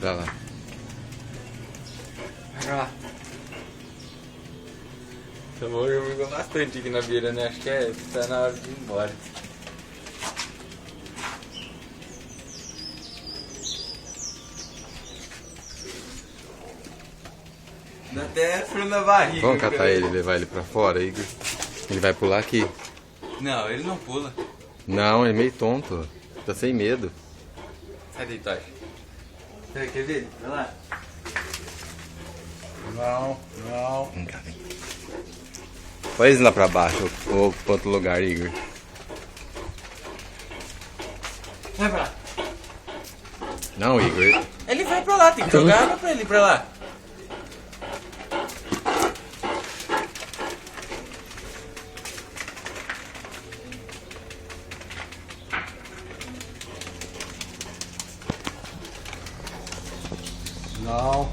Pra lá. Vai pra lá. Tomou, jogou bastante aqui na beira, né? Acho que tá na hora de ir embora. Dá até frio na barriga. Vamos catar ele e levar ele pra fora, Igor? Ele vai pular aqui? Não, ele não pula. Não, ele é meio tonto. Tá sem medo. Sai daí, Tocha. Quer ver? Vai lá. Não. Vem cá, vem. Põe ele lá pra baixo ou pra outro lugar, Igor. Vai pra lá. Não, Igor. Ele vai pra lá, tem que jogar água pra ele ir pra lá. Não.